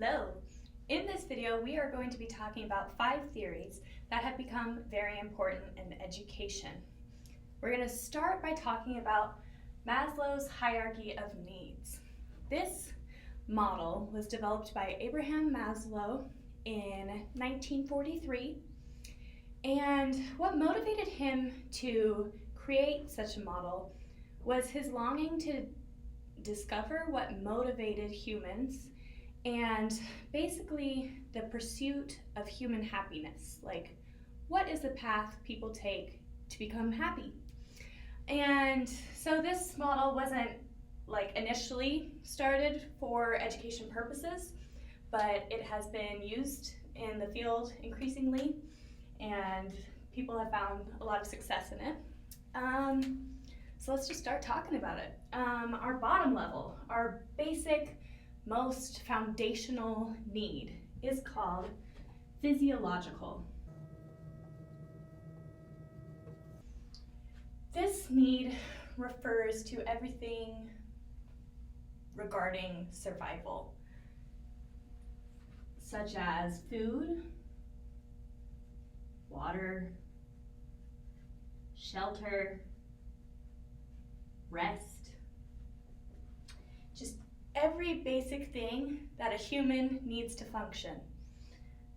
Hello! In this video, we are going to be talking about 5 theories that have become very important in education. We're going to start by talking about Maslow's hierarchy of needs. This model was developed by Abraham Maslow in 1943, and what motivated him to create such a model was his longing to discover what motivated humans and basically the pursuit of human happiness. Like, what is the path people take to become happy? And so this model wasn't initially started for education purposes, but it has been used in the field increasingly, and people have found a lot of success in it. So let's just start talking about it. Our bottom level, our basic, most foundational need is called physiological. This need refers to everything regarding survival, such as food, water, shelter, rest, just every basic thing that a human needs to function,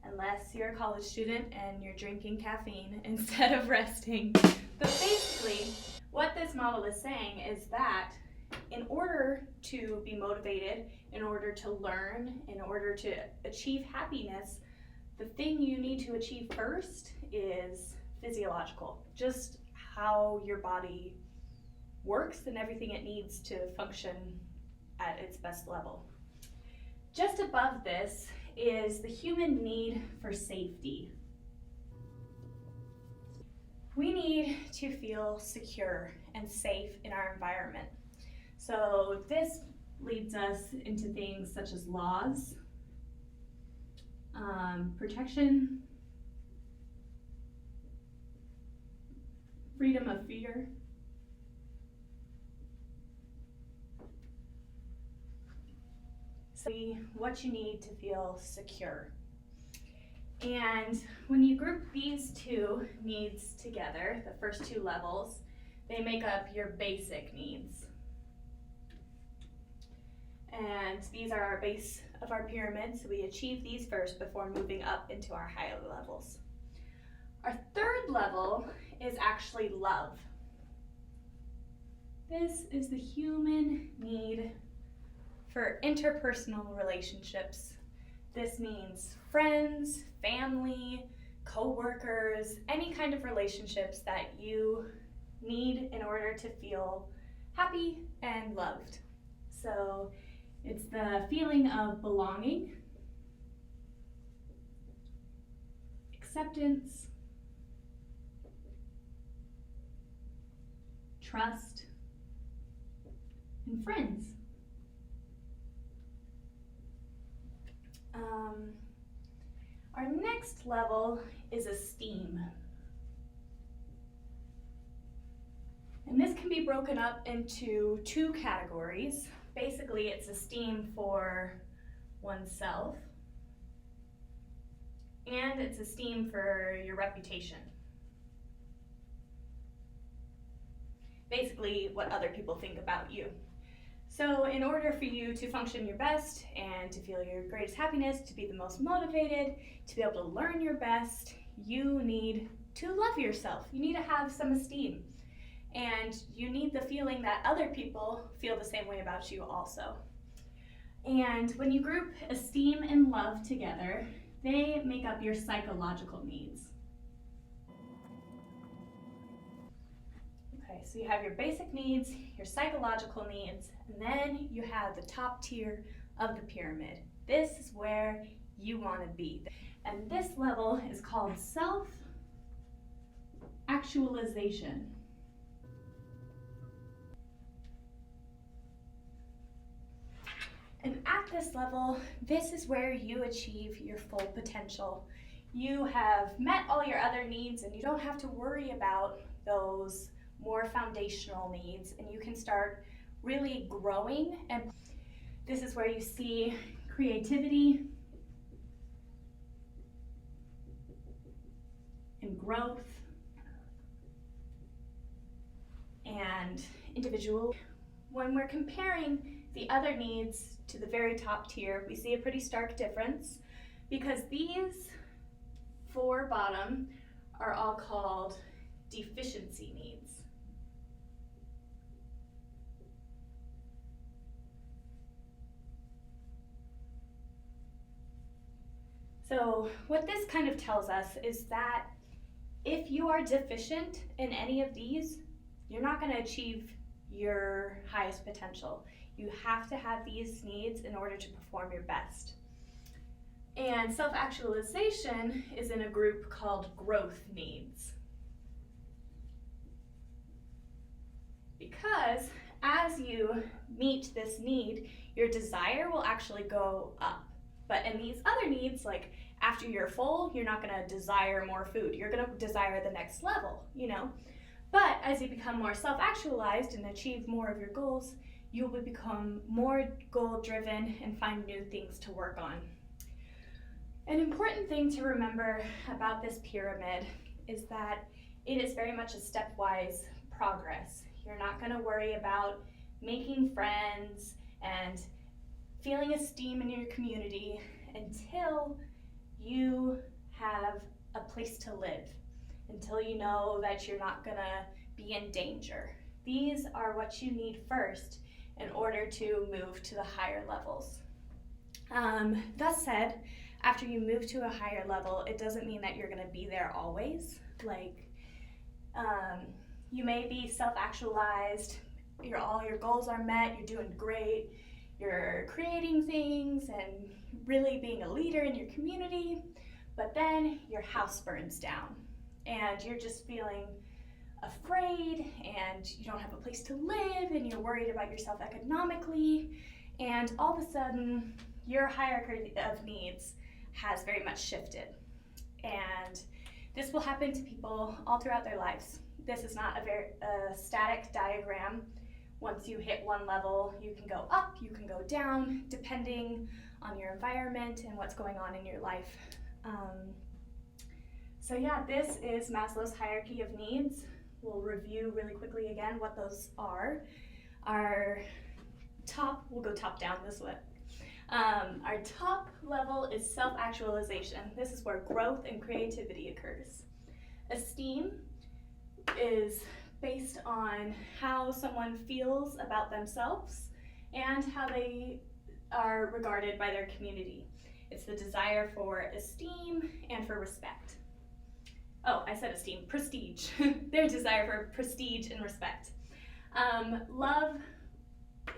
unless you're a college student and you're drinking caffeine instead of resting. But basically, what this model is saying is that in order to be motivated, in order to learn, in order to achieve happiness, the thing you need to achieve first is physiological, just how your body works and everything it needs to function at its best level. Just above this is the human need for safety. We need to feel secure and safe in our environment. So this leads us into things such as laws, protection, freedom of fear, what you need to feel secure. And when you group these two needs together, the first two levels, they make up your basic needs. And these are our base of our pyramid, so we achieve these first before moving up into our higher levels. Our third level is actually love. This is the human need for interpersonal relationships. This means friends, family, co-workers, any kind of relationships that you need in order to feel happy and loved. So it's the feeling of belonging, acceptance, trust, and friends. Our next level is esteem. And this can be broken up into 2 categories. Basically, it's esteem for oneself, and it's esteem for your reputation. Basically, what other people think about you. So in order for you to function your best and to feel your greatest happiness, to be the most motivated, to be able to learn your best, you need to love yourself. You need to have some esteem. And you need the feeling that other people feel the same way about you also. And when you group esteem and love together, they make up your psychological needs. Okay, so you have your basic needs, your psychological needs, and then you have the top tier of the pyramid. This is where you want to be. And this level is called self-actualization. And at this level, this is where you achieve your full potential. You have met all your other needs and you don't have to worry about those more foundational needs, and you can start really growing. And this is where you see creativity, and growth, and individual. When we're comparing the other needs to the very top tier, we see a pretty stark difference because these four bottom are all called deficiency needs. So what this kind of tells us is that if you are deficient in any of these, you're not going to achieve your highest potential. You have to have these needs in order to perform your best. And self-actualization is in a group called growth needs. Because as you meet this need, your desire will actually go up. But in these other needs, like after you're full, you're not gonna desire more food. You're gonna desire the next level, you know? But as you become more self-actualized and achieve more of your goals, you will become more goal-driven and find new things to work on. An important thing to remember about this pyramid is that it is very much a stepwise progress. You're not going to worry about making friends and feeling esteem in your community until you have a place to live, until you know that you're not going to be in danger. These are what you need first in order to move to the higher levels. Thus said, after you move to a higher level, it doesn't mean that you're going to be there always. Like, you may be self-actualized, all your goals are met, you're doing great, you're creating things and really being a leader in your community, but then your house burns down and you're just feeling afraid and you don't have a place to live and you're worried about yourself economically, and all of a sudden your hierarchy of needs has very much shifted. And this will happen to people all throughout their lives. This is not a very static diagram. Once you hit one level, you can go up, you can go down, depending on your environment and what's going on in your life. So yeah, this is Maslow's hierarchy of needs. We'll review really quickly again what those are. Our top, we'll go top down this way. Our top level is self-actualization. This is where growth and creativity occurs. Esteem is based on how someone feels about themselves and how they are regarded by their community. It's the desire for esteem and for respect. Oh, I said esteem, prestige. Their desire for prestige and respect. Love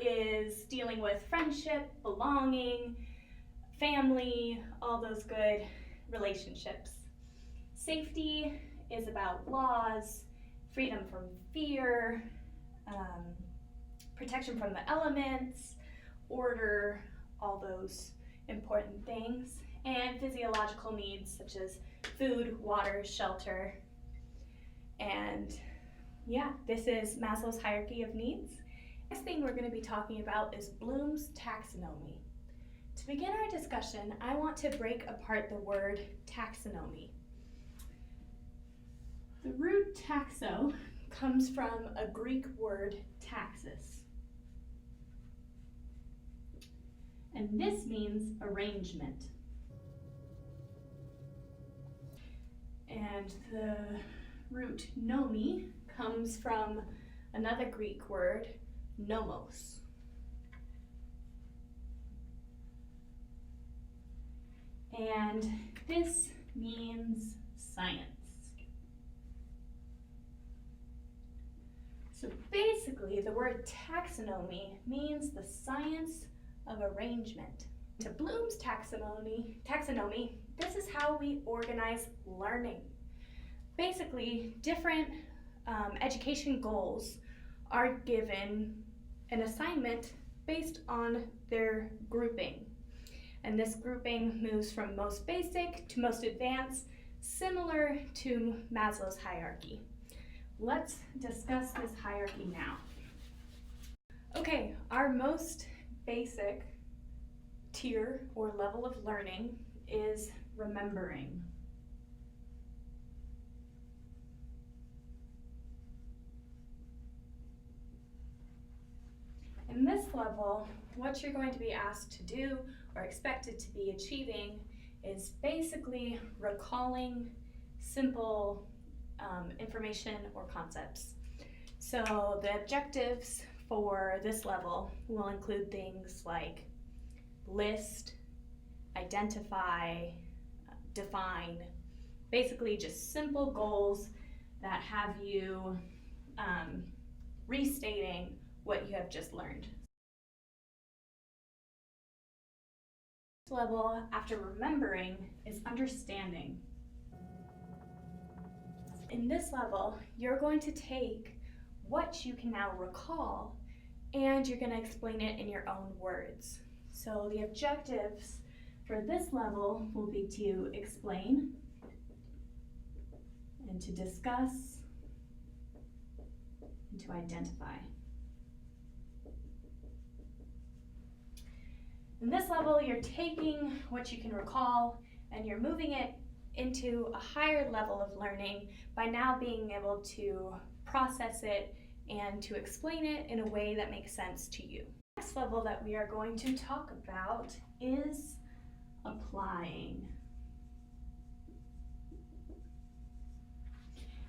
is dealing with friendship, belonging, family, all those good relationships. Safety is about laws, freedom from fear, protection from the elements, order, all those important things, and physiological needs such as food, water, shelter. And yeah, this is Maslow's hierarchy of needs. Next thing we're going to be talking about is Bloom's taxonomy. To begin our discussion, I want to break apart the word taxonomy. The root taxo comes from a Greek word taxis. And this means arrangement. And the root nomi comes from another Greek word, nomos. And this means science. So basically, the word taxonomy means the science of arrangement. To Bloom's taxonomy, this is how we organize learning. Basically, different education goals are given an assignment based on their grouping. And this grouping moves from most basic to most advanced, similar to Maslow's hierarchy. Let's discuss this hierarchy now. Okay, our most basic tier or level of learning is remembering. In this level, what you're going to be asked to do or expected to be achieving is basically recalling simple information or concepts. So the objectives for this level will include things like list, identify, define, basically just simple goals that have you restating what you have just learned. This level, after remembering, is understanding. In this level, you're going to take what you can now recall and you're going to explain it in your own words. So the objectives for this level will be to explain and to discuss and to identify. In this level, you're taking what you can recall and you're moving it into a higher level of learning by now being able to process it and to explain it in a way that makes sense to you. The next level that we are going to talk about is applying.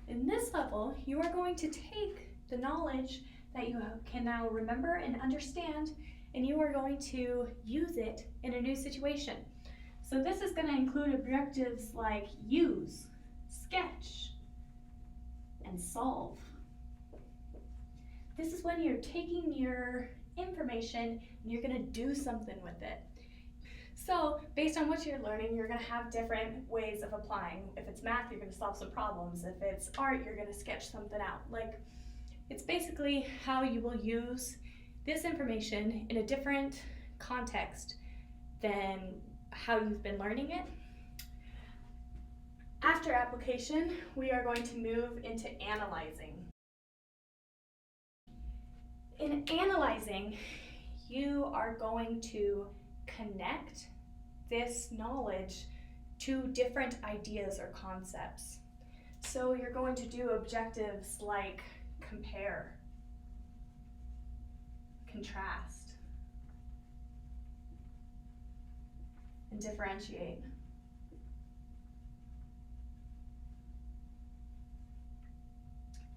In this level, you are going to take the knowledge that you can now remember and understand, and you are going to use it in a new situation. So this is going to include objectives like use, sketch, and solve. This is when you're taking your information and you're going to do something with it. So based on what you're learning, you're going to have different ways of applying. If it's math, you're going to solve some problems. If it's art, you're going to sketch something out. It's basically how you will use this information in a different context than how you've been learning it. After application, we are going to move into analyzing. In analyzing, you are going to connect this knowledge to different ideas or concepts. So you're going to do objectives like compare, contrast, and differentiate.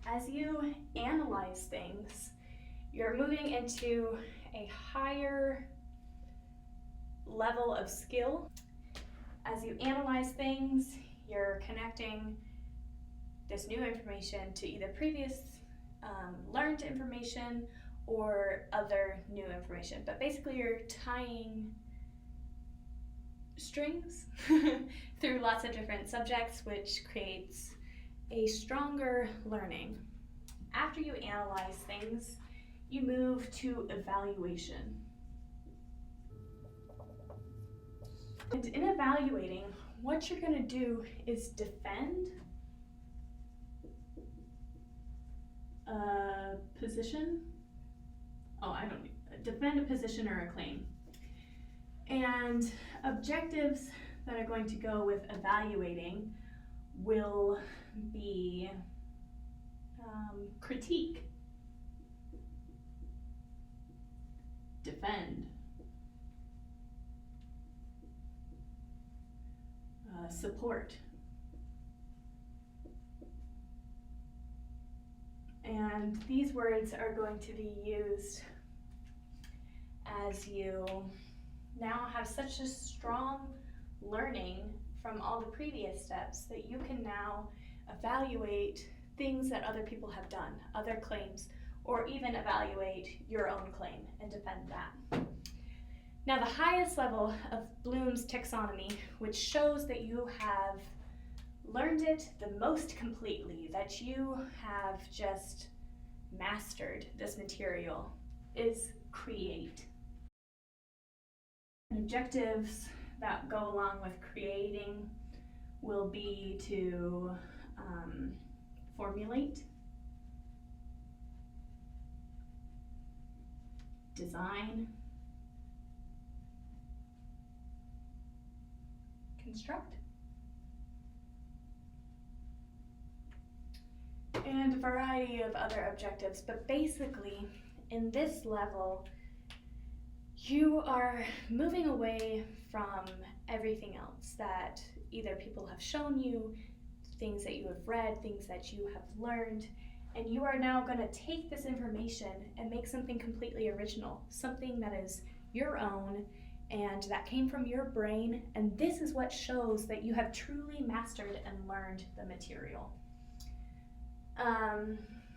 As you analyze things, you're moving into a higher level of skill. As you analyze things, you're connecting this new information to either previous learned information or other new information. But basically you're tying strings through lots of different subjects, which creates a stronger learning. After you analyze things, you move to evaluation. And in evaluating, what you're going to do is defend a position. Defend a position or a claim. And objectives that are going to go with evaluating will be critique, defend, support. And these words are going to be used as you now have such a strong learning from all the previous steps that you can now evaluate things that other people have done, other claims, or even evaluate your own claim and defend that. Now, the highest level of Bloom's taxonomy, which shows that you have learned it the most completely, that you have just mastered this material, is create. Objectives that go along with creating will be to formulate, design, construct. And a variety of other objectives, but basically in this level, you are moving away from everything else that either people have shown you, things that you have read, things that you have learned, and you are now going to take this information and make something completely original, something that is your own and that came from your brain, and this is what shows that you have truly mastered and learned the material.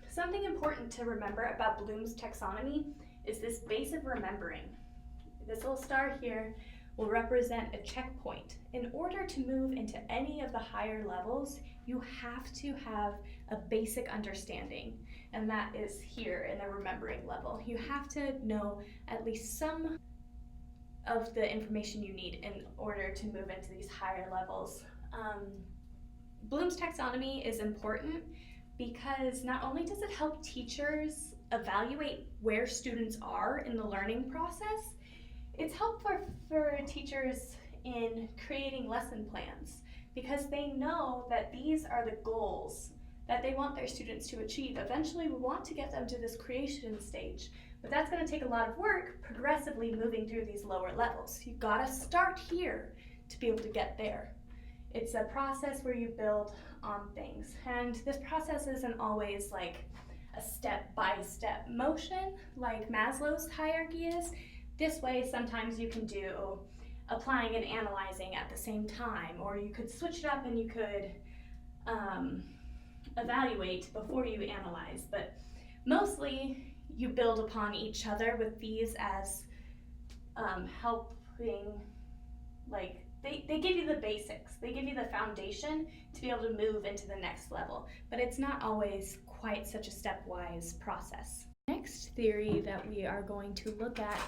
Something important to remember about Bloom's taxonomy is this base of remembering. This little star here will represent a checkpoint. In order to move into any of the higher levels, you have to have a basic understanding, and that is here in the remembering level. You have to know at least some of the information you need in order to move into these higher levels. Bloom's taxonomy is important because not only does it help teachers evaluate where students are in the learning process, it's helpful for teachers in creating lesson plans because they know that these are the goals that they want their students to achieve. Eventually, we want to get them to this creation stage, but that's going to take a lot of work progressively moving through these lower levels. You've got to start here to be able to get there. It's a process where you build on things, and this process isn't always like a step-by-step motion like Maslow's hierarchy is. This way, sometimes you can do applying and analyzing at the same time, or you could switch it up and you could evaluate before you analyze, but mostly you build upon each other with these as helping, like, they give you the basics, they give you the foundation to be able to move into the next level, but it's not always quite such a stepwise process. Next theory that we are going to look at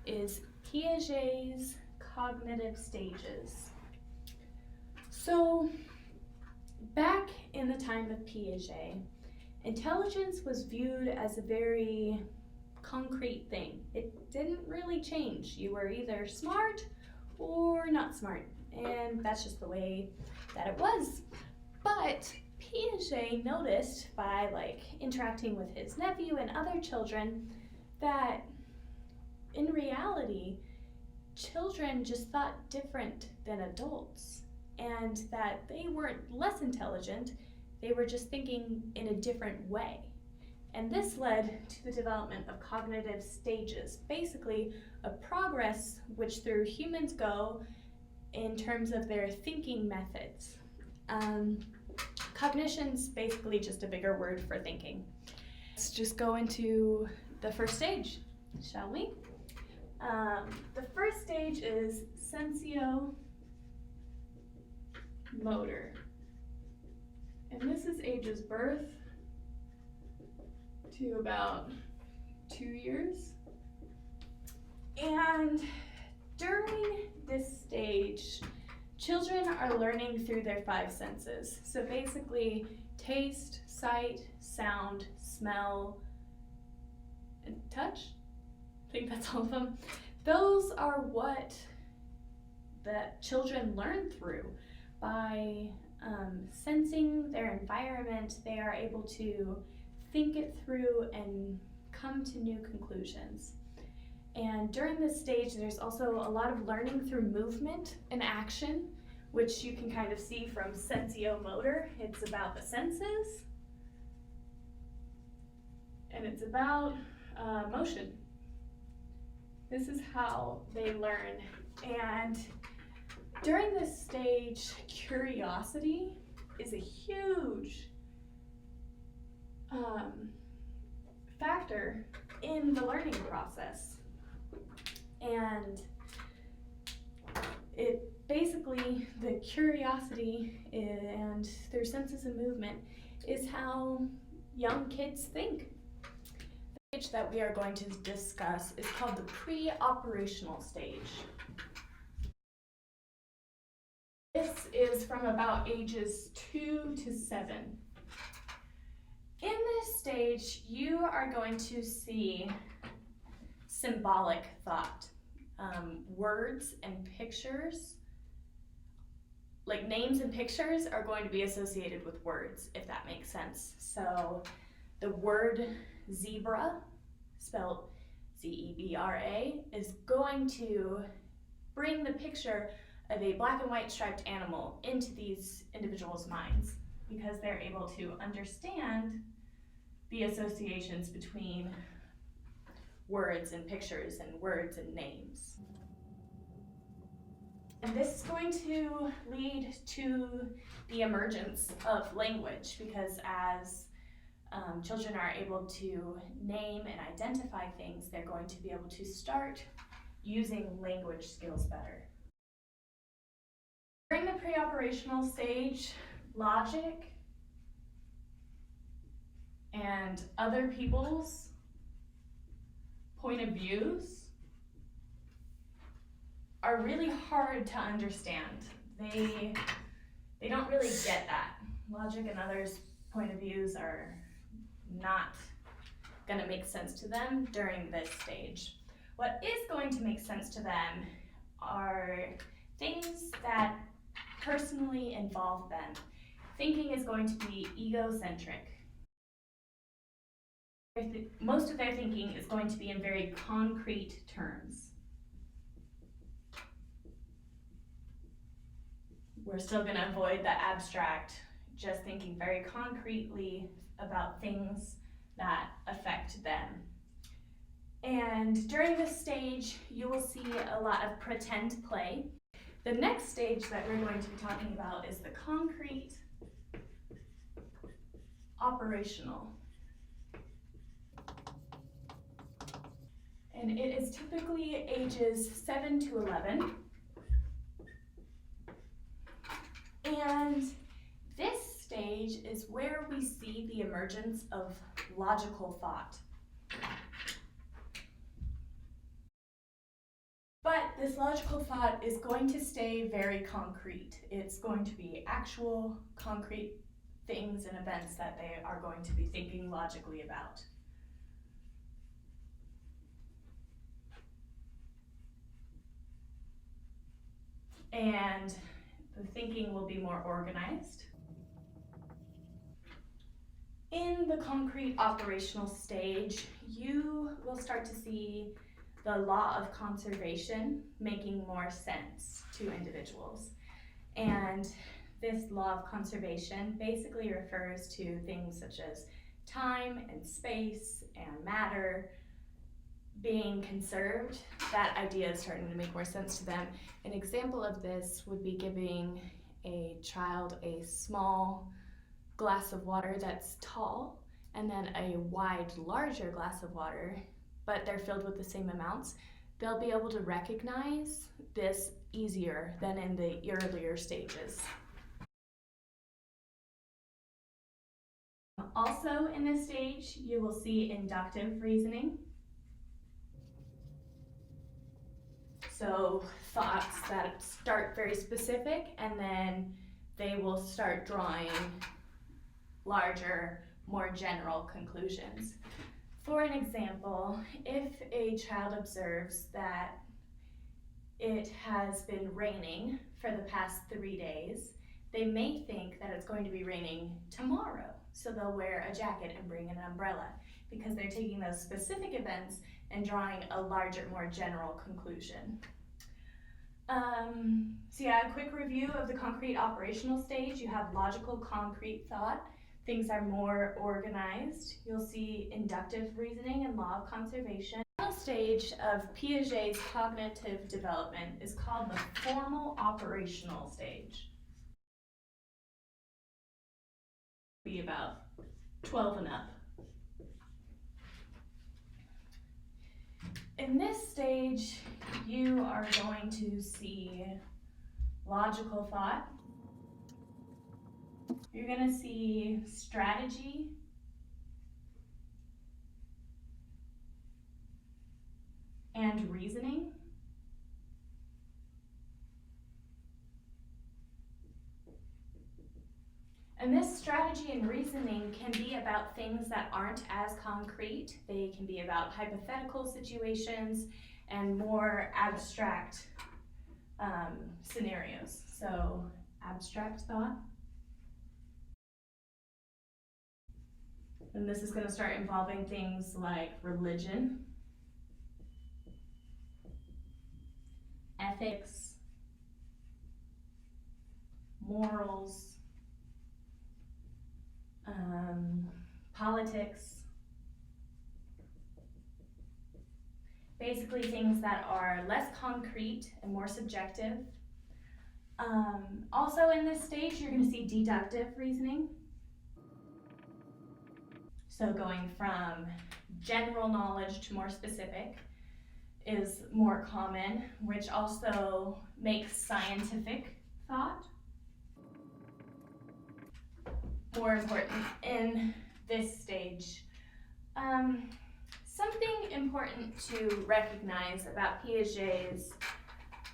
is Piaget's cognitive stages. So back in the time of Piaget, intelligence was viewed as a very concrete thing. It didn't really change. You were either smart or not smart, and that's just the way that it was. But Piaget noticed by interacting with his nephew and other children that in reality, children just thought different than adults, and that they weren't less intelligent, they were just thinking in a different way. And this led to the development of cognitive stages, basically a progress which through humans go in terms of their thinking methods. Cognition's basically just a bigger word for thinking. Let's just go into the first stage, shall we? The first stage is sensio-motor, and this is ages birth to about 2 years. And during this stage, children are learning through their 5 senses. So basically, taste, sight, sound, smell, and touch. I think that's all of them. Those are what the children learn through. By sensing their environment, they are able to think it through and come to new conclusions. And during this stage, there's also a lot of learning through movement and action, which you can kind of see from sensio-motor. It's about the senses, and it's about motion. This is how they learn. And during this stage, curiosity is a huge factor in the learning process. And it basically, the curiosity and their senses of movement is how young kids think. The stage that we are going to discuss is called the pre-operational stage. This is from about ages 2 to 7. In this stage, you are going to see symbolic thought. Words and pictures like names and pictures are going to be associated with words, if that makes sense. So the word zebra, spelled Z-E-B-R-A, is going to bring the picture of a black and white striped animal into these individuals' minds because they're able to understand the associations between words and pictures and words and names. And this is going to lead to the emergence of language because as children are able to name and identify things, they're going to be able to start using language skills better. During the pre-operational stage, logic and other people's point of views are really hard to understand. They don't really get that. Logic and others' point of views are not going to make sense to them during this stage. What is going to make sense to them are things that personally involve them. Thinking is going to be egocentric. Most of their thinking is going to be in very concrete terms. We're still going to avoid the abstract, just thinking very concretely about things that affect them. And during this stage, you will see a lot of pretend play. The next stage that we're going to be talking about is the concrete operational. And it is typically ages 7 to 11. And this stage is where we see the emergence of logical thought. But this logical thought is going to stay very concrete. It's going to be actual concrete things and events that they are going to be thinking logically about. And the thinking will be more organized. In the concrete operational stage, you will start to see the law of conservation making more sense to individuals. And this law of conservation basically refers to things such as time and space and matter being conserved. That idea is starting to make more sense to them. An example of this would be giving a child a small glass of water that's tall and then a wide, larger glass of water, but they're filled with the same amounts. They'll be able to recognize this easier than in the earlier stages. Also in this stage, you will see inductive reasoning. So thoughts that start very specific and then they will start drawing larger, more general conclusions. For an example, if a child observes that it has been raining for the past 3 days, they may think that it's going to be raining tomorrow. So they'll wear a jacket and bring an umbrella because they're taking those specific events and drawing a larger, more general conclusion. So yeah, a quick review of the concrete operational stage. You have logical, concrete thought. Things are more organized. You'll see inductive reasoning and law of conservation. The final stage of Piaget's cognitive development is called the formal operational stage. Be about 12 and up. In this stage, you are going to see logical thought. You're going to see strategy, and reasoning. And this strategy and reasoning can be about things that aren't as concrete. They can be about hypothetical situations and more abstract scenarios. So abstract thought. And this is going to start involving things like religion, ethics, morals, politics, basically things that are less concrete and more subjective. Also in this stage, you're going to see deductive reasoning. So going from general knowledge to more specific is more common, which also makes scientific thought more important in this stage. Something important to recognize about Piaget's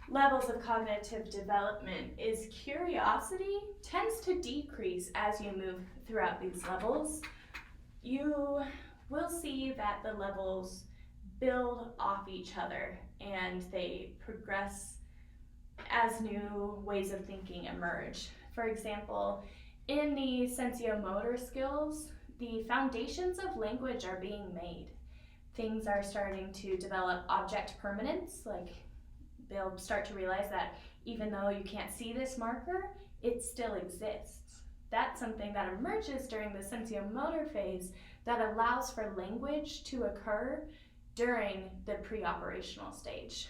levels of cognitive development is curiosity tends to decrease as you move throughout these levels. You will see that the levels build off each other and they progress as new ways of thinking emerge. For example, in the sensomotor skills, the foundations of language are being made. Things are starting to develop object permanence, like they'll start to realize that even though you can't see this marker, it still exists. That's something that emerges during the sensomotor phase that allows for language to occur during the pre-operational stage.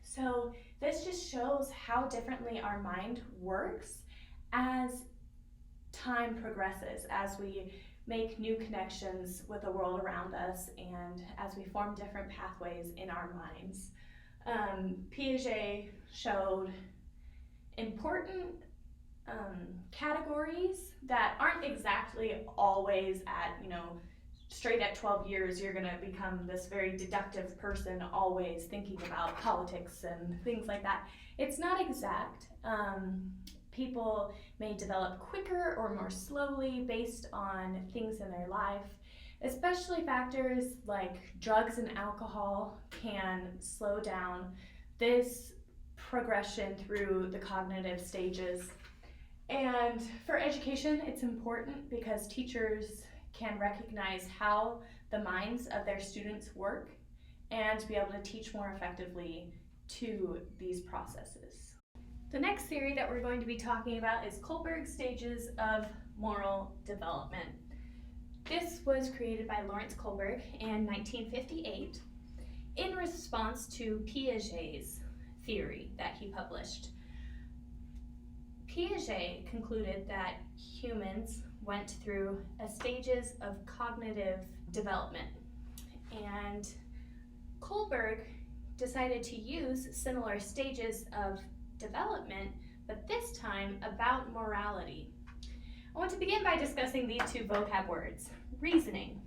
So this just shows how differently our mind works as time progresses, as we make new connections with the world around us and as we form different pathways in our minds. Piaget showed important categories that aren't exactly always at, straight at 12 years, you're gonna become this very deductive person always thinking about politics and things like that. It's not exact. People may develop quicker or more slowly based on things in their life, especially factors like drugs and alcohol can slow down this progression through the cognitive stages. And for education, it's important because teachers can recognize how the minds of their students work and be able to teach more effectively to these processes. The next theory that we're going to be talking about is Kohlberg's stages of moral development. This was created by Lawrence Kohlberg in 1958 in response to Piaget's theory that he published. Piaget concluded that humans went through stages of cognitive development, and Kohlberg decided to use similar stages of development, but this time about morality. I want to begin by discussing these two vocab words. Reasoning.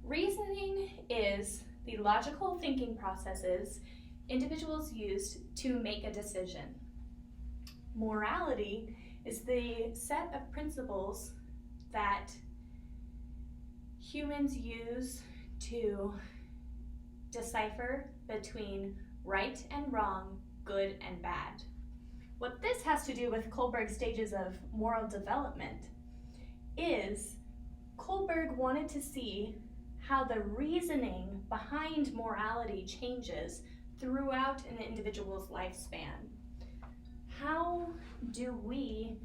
Reasoning is the logical thinking processes individuals use to make a decision. Morality is the set of principles that humans use to decipher between right and wrong, good and bad. What this has to do with Kohlberg's stages of moral development is Kohlberg wanted to see how the reasoning behind morality changes throughout an individual's lifespan. How do we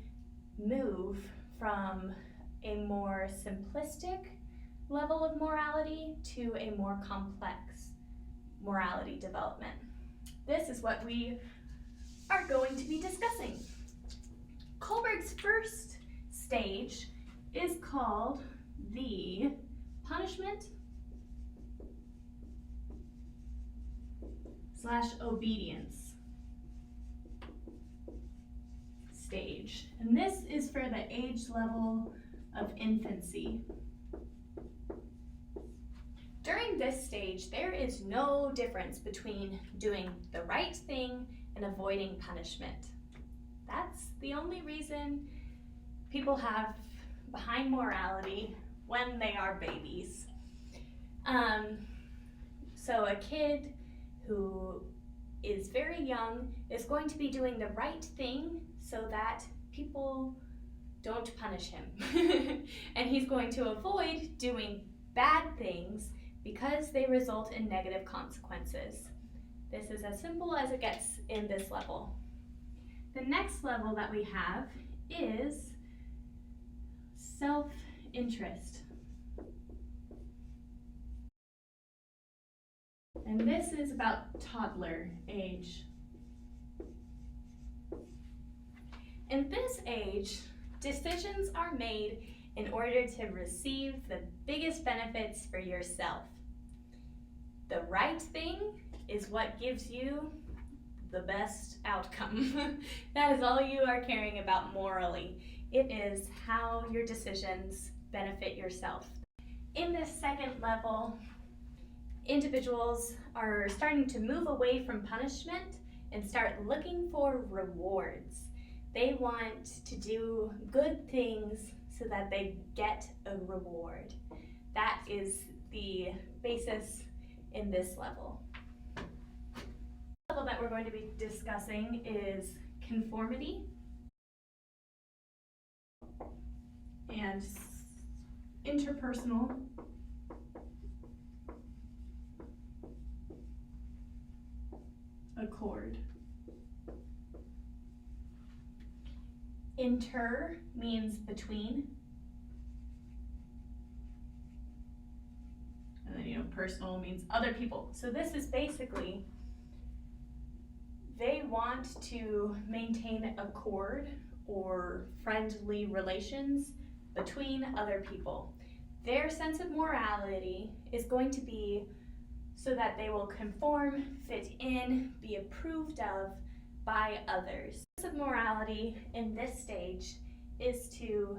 move from a more simplistic level of morality to a more complex morality development? This is what we are going to be discussing. Kohlberg's first stage is called the punishment/obedience stage. And this is for the age level of infancy. During this stage, there is no difference between doing the right thing and avoiding punishment. That's the only reason people have behind morality when they are babies. So a kid who is very young is going to be doing the right thing so that people don't punish him. And he's going to avoid doing bad things because they result in negative consequences. This is as simple as it gets in this level. The next level that we have is self-interest. And this is about toddler age. In this age, decisions are made in order to receive the biggest benefits for yourself. The right thing is what gives you the best outcome. That is all you are caring about morally. It is how your decisions benefit yourself. In this second level, individuals are starting to move away from punishment and start looking for rewards. They want to do good things so that they get a reward. That is the basis in this level. The level that we're going to be discussing is conformity and interpersonal accord. Inter means between, and then personal means other people. So this is basically, they want to maintain accord or friendly relations between other people. Their sense of morality is going to be so that they will conform, fit in, be approved of by others. The sense of morality in this stage is to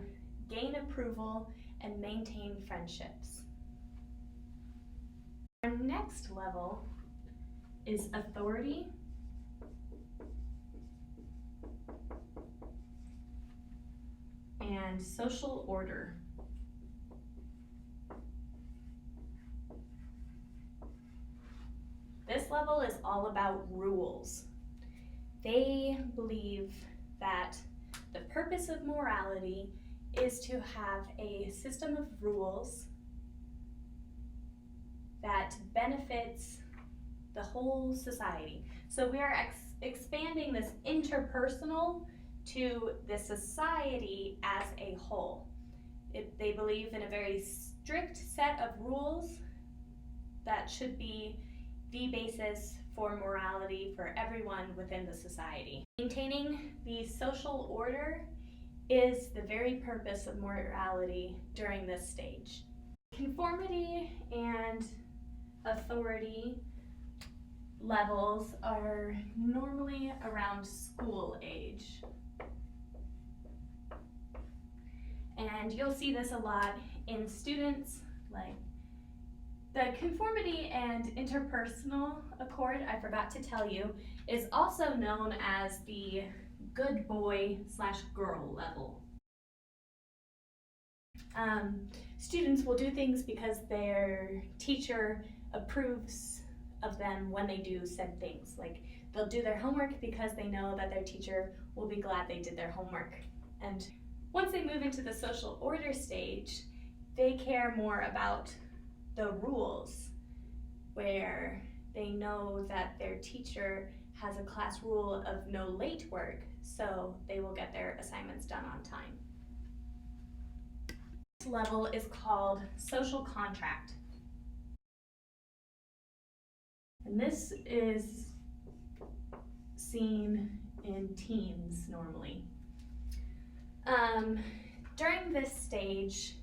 gain approval and maintain friendships. Our next level is authority and social order. This level is all about rules. They believe that the purpose of morality is to have a system of rules that benefits the whole society. So we are expanding this interpersonal to the society as a whole. They believe in a very strict set of rules that should be the basis for morality for everyone within the society. Maintaining the social order is the very purpose of morality during this stage. Conformity and authority levels are normally around school age. And you'll see this a lot in students, like the conformity and interpersonal accord, I forgot to tell you, is also known as the good boy / girl level. Students will do things because their teacher approves of them when they do said things. Like they'll do their homework because they know that their teacher will be glad they did their homework. And once they move into the social order stage, they care more about the rules, where they know that their teacher has a class rule of no late work, so they will get their assignments done on time. This level is called social contract. And this is seen in teens normally. During this stage,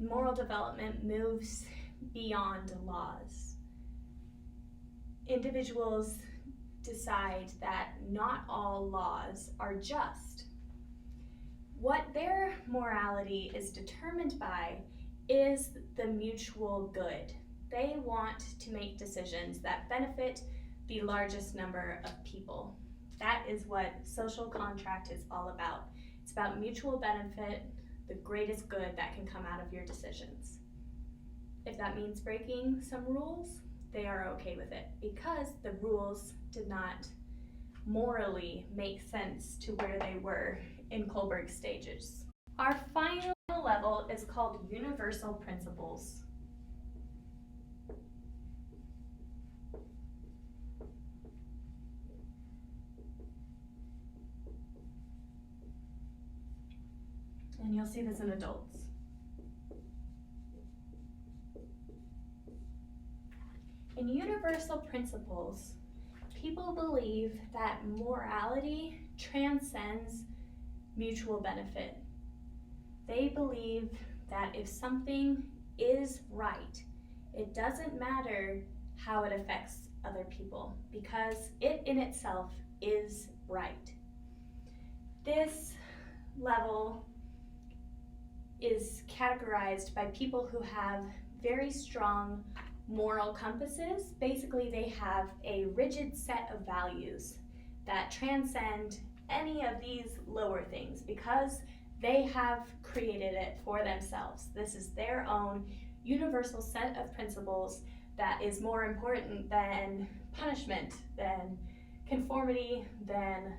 moral development moves beyond laws. Individuals decide that not all laws are just. What their morality is determined by is the mutual good. They want to make decisions that benefit the largest number of people. That is what social contract is all about. It's about mutual benefit, the greatest good that can come out of your decisions. If that means breaking some rules, they are okay with it because the rules did not morally make sense to where they were in Kohlberg's stages. Our final level is called universal principles. And you'll see this in adults. In universal principles, people believe that morality transcends mutual benefit. They believe that if something is right, it doesn't matter how it affects other people because it in itself is right. This level is categorized by people who have very strong moral compasses. Basically, they have a rigid set of values that transcend any of these lower things because they have created it for themselves. This is their own universal set of principles that is more important than punishment, than conformity, than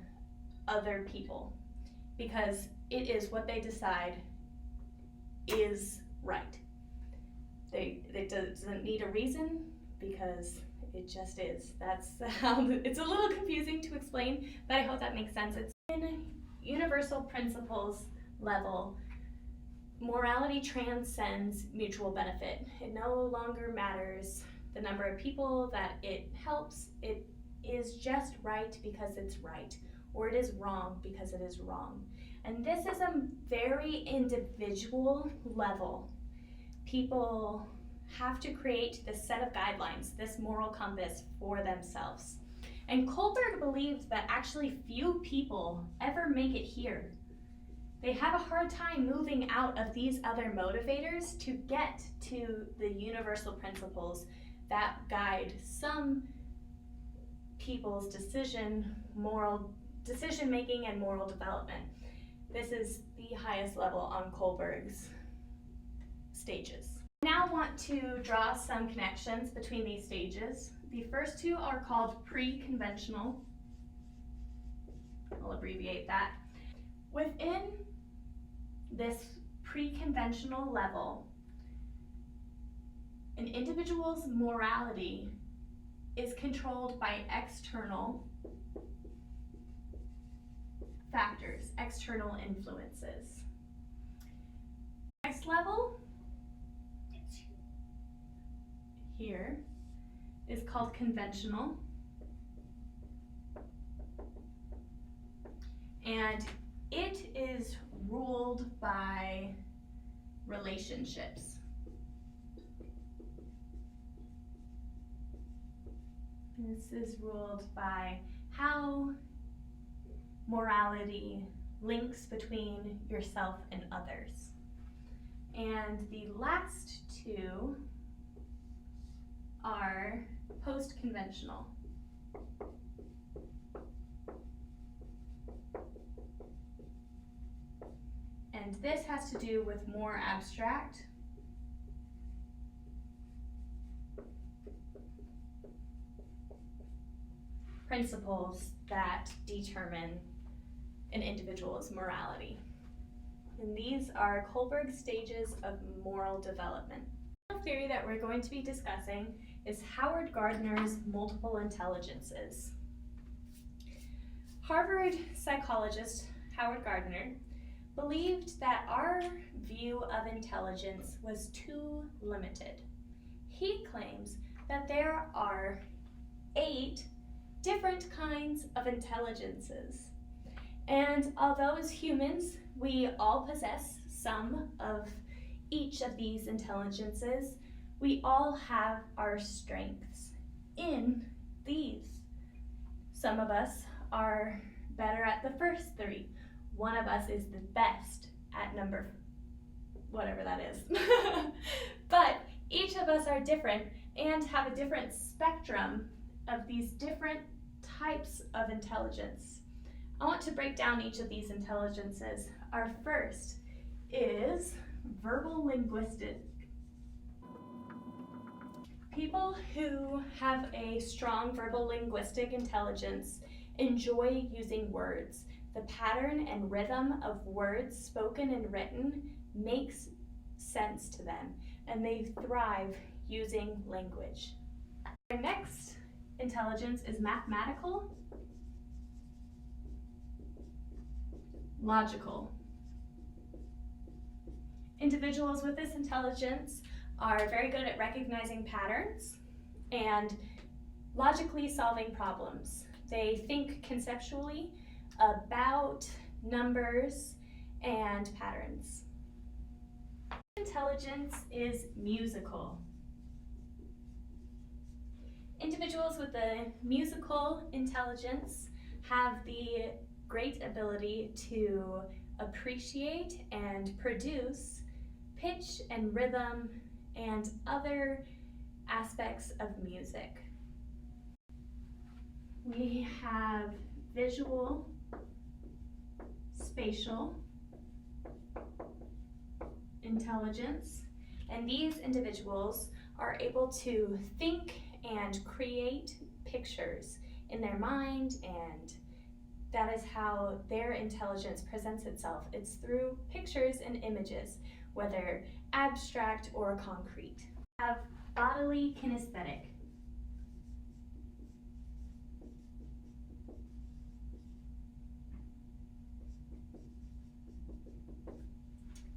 other people, because it is what they decide is right. It doesn't need a reason because it just is. That's how it's a little confusing to explain, but I hope that makes sense. It's in universal principles level. Morality transcends mutual benefit. It no longer matters the number of people that it helps. It is just right because it's right, or it is wrong because it is wrong. And this is a very individual level. People have to create this set of guidelines, this moral compass for themselves. And Kohlberg believed that actually few people ever make it here. They have a hard time moving out of these other motivators to get to the universal principles that guide some people's moral decision making and moral development. This is the highest level on Kohlberg's stages. I now want to draw some connections between these stages. The first two are called pre-conventional. I'll abbreviate that. Within this pre-conventional level, an individual's morality is controlled by external factors, external influences. Next level here is called conventional, and it is ruled by relationships. This is ruled by how morality links between yourself and others. And the last two are post-conventional. And this has to do with more abstract principles that determine an individual's morality. And these are Kohlberg's stages of moral development. The theory that we're going to be discussing is Howard Gardner's multiple intelligences. Harvard psychologist Howard Gardner believed that our view of intelligence was too limited. He claims that there are 8 different kinds of intelligences. And although as humans, we all possess some of each of these intelligences, we all have our strengths in these. Some of us are better at the first 3. One of us is the best at number whatever that is. But each of us are different and have a different spectrum of these different types of intelligence. I want to break down each of these intelligences. Our first is verbal linguistic. People who have a strong verbal linguistic intelligence enjoy using words. The pattern and rhythm of words spoken and written makes sense to them, and they thrive using language. Our next intelligence is mathematical, logical. Individuals with this intelligence are very good at recognizing patterns and logically solving problems. They think conceptually about numbers and patterns. Intelligence is musical. Individuals with the musical intelligence have the great ability to appreciate and produce pitch and rhythm and other aspects of music. We have visual, spatial intelligence, and these individuals are able to think and create pictures in their mind, and that is how their intelligence presents itself. It's through pictures and images, whether abstract or concrete. We have bodily kinesthetic.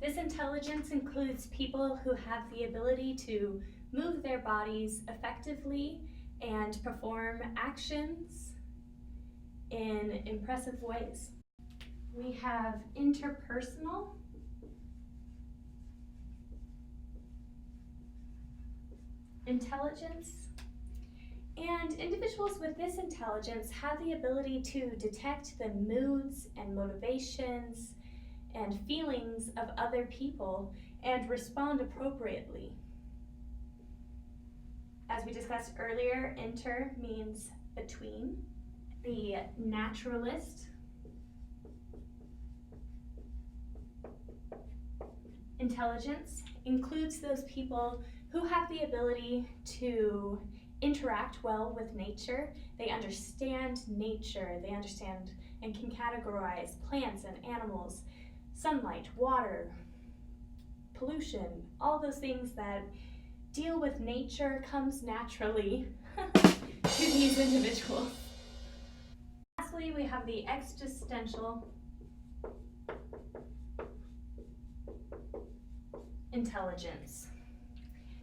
This intelligence includes people who have the ability to move their bodies effectively and perform actions in impressive ways. We have interpersonal, intelligence, and individuals with this intelligence have the ability to detect the moods and motivations and feelings of other people and respond appropriately. As we discussed earlier, inter means between. The naturalist intelligence includes those people who have the ability to interact well with nature. They understand nature, they understand and can categorize plants and animals, sunlight, water, pollution, all those things that deal with nature comes naturally to these individuals. Lastly, we have the existential intelligence.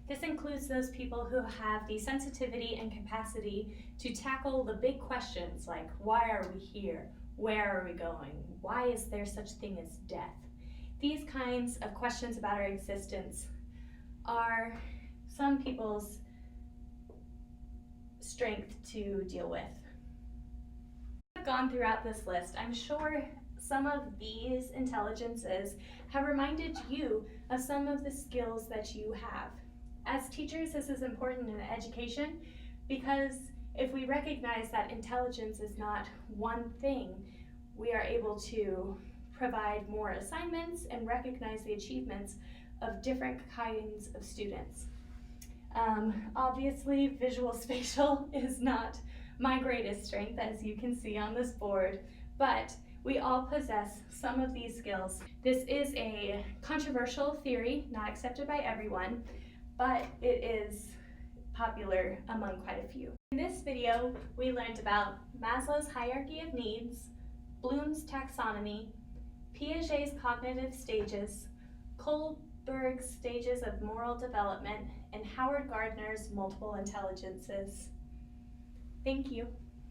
This includes those people who have the sensitivity and capacity to tackle the big questions like, why are we here? Where are we going? Why is there such thing as death? These kinds of questions about our existence are some people's strength to deal with. I've gone throughout this list. I'm sure some of these intelligences have reminded you of some of the skills that you have. As teachers, this is important in education because if we recognize that intelligence is not one thing, we are able to provide more assignments and recognize the achievements of different kinds of students. Obviously, visual spatial is not my greatest strength, as you can see on this board, but we all possess some of these skills. This is a controversial theory, not accepted by everyone, but it is popular among quite a few. In this video, we learned about Maslow's hierarchy of needs, Bloom's taxonomy, Piaget's cognitive stages, Kohlberg's stages of moral development, and Howard Gardner's multiple intelligences. Thank you.